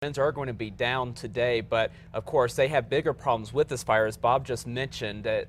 Winds are going to be down today, but of course they have bigger problems with this fire. As Bob just mentioned, that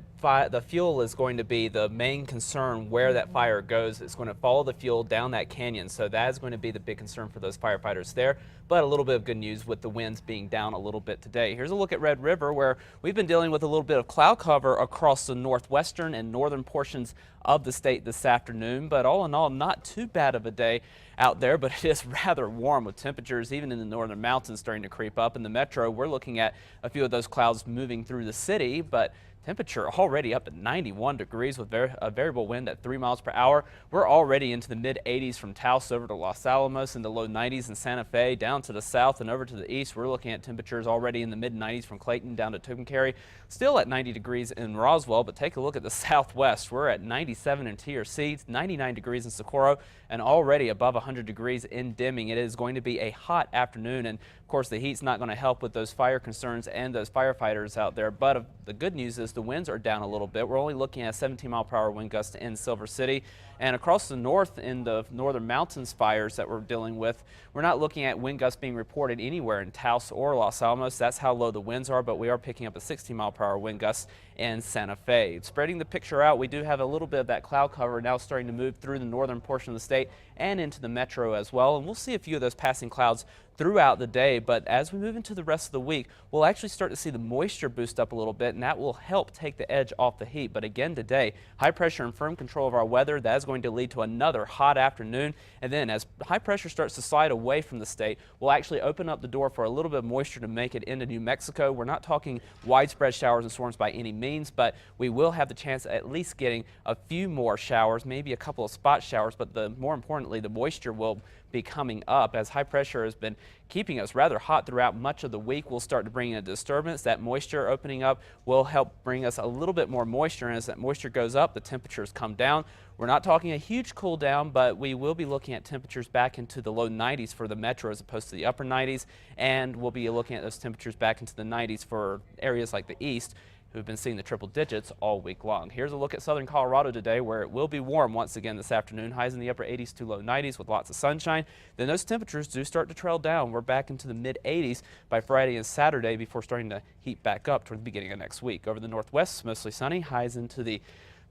the fuel is going to be the main concern where that fire goes. It's going to follow the fuel down that canyon, so that is going to be the big concern for those firefighters there. But a little bit of good news with the winds being down a little bit today. Here's a look at Red River, where we've been dealing with a little bit of cloud cover across the northwestern and northern portions of the state this afternoon, but all in all, not too bad of a day out there, but it is rather warm with temperatures even in the northern mountains starting to creep up. In the metro, we're looking at a few of those clouds moving through the city, but temperature already up at 91 degrees with a variable wind at 3 miles per hour. We're already into the mid 80s from Taos over to Los Alamos, in the low 90s in Santa Fe, down to the south and over to the east. We're looking at temperatures already in the mid 90s from Clayton down to Tucumcari, still at 90 degrees in Roswell. But take a look at the southwest. We're at 97 in TRC, 99 degrees in Socorro, and already above 100 degrees in Deming. It is going to be a hot afternoon, and of course the heat's not going to help with those fire concerns and those firefighters out there. But the good news is the winds are down a little bit. We're only looking at 17-mile-per-hour wind gusts in Silver City, and across the north in the northern mountains fires that we're dealing with, we're not looking at wind gusts being reported anywhere in Taos or Los Alamos. That's how low the winds are, but we are picking up a 16-mile-per-hour wind gust in Santa Fe. Spreading the picture out, we do have a little bit of that cloud cover now starting to move through the northern portion of the state and into the metro as well, and we'll see a few of those passing clouds throughout the day. But as we move into the rest of the week, we'll actually start to see the moisture boost up a little bit, and that will help take the edge off the heat. But again today, high pressure and firm control of our weather, that is going to lead to another hot afternoon. And then as high pressure starts to slide away from the state, we'll actually open up the door for a little bit of moisture to make it into New Mexico. We're not talking widespread showers and storms by any means, but we will have the chance of at least getting a few more showers, maybe a couple of spot showers. But more importantly, the moisture will be coming up as high pressure has been keeping us rather hot throughout much of the week. We'll start to bring in a disturbance. That moisture opening up will help bring us a little bit more moisture, and as that moisture goes up, the temperatures come down. We're not talking a huge cool down, but we will be looking at temperatures back into the low 90s for the metro as opposed to the upper 90s, and we'll be looking at those temperatures back into the 90s for areas like the east, who've been seeing the triple digits all week long. Here's a look at southern Colorado today, where it will be warm once again this afternoon. Highs in the upper 80s to low 90s with lots of sunshine. Then those temperatures do start to trail down. We're back into the mid 80s by Friday and Saturday before starting to heat back up toward the beginning of next week. Over the northwest, mostly sunny. Highs into the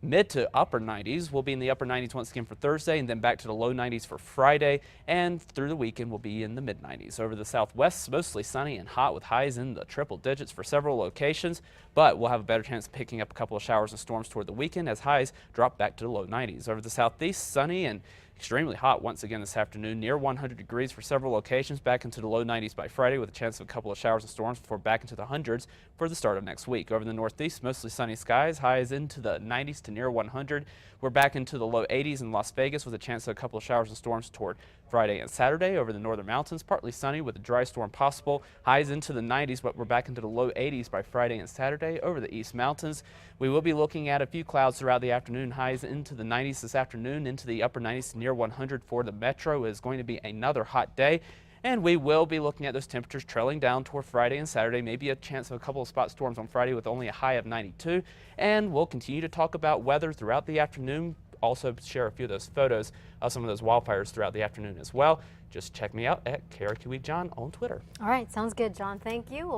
mid to upper 90s. We'll be in the upper 90s once again for Thursday, and then back to the low 90s for Friday, and through the weekend we'll be in the mid 90s. Over the southwest, mostly sunny and hot with highs in the triple digits for several locations, but we'll have a better chance of picking up a couple of showers and storms toward the weekend as highs drop back to the low 90s. Over the southeast, sunny and extremely hot once again this afternoon, near 100 degrees for several locations, back into the low 90s by Friday with a chance of a couple of showers and storms before back into the hundreds for the start of next week. Over the northeast, mostly sunny skies, highs into the 90s to near 100. We're back into the low 80s in Las Vegas with a chance of a couple of showers and storms toward Friday and Saturday. Over the northern mountains, partly sunny with a dry storm possible, highs into the 90s, but we're back into the low 80s by Friday and Saturday. Over the east mountains, we will be looking at a few clouds throughout the afternoon, highs into the 90s this afternoon, into the upper 90s to near 100 for the metro. It is going to be another hot day, and we will be looking at those temperatures trailing down toward Friday and Saturday, maybe a chance of a couple of spot storms on Friday with only a high of 92. And we'll continue to talk about weather throughout the afternoon, also share a few of those photos of some of those wildfires throughout the afternoon as well. Just check me out at KRQE John on Twitter. All right, sounds good, John. Thank you.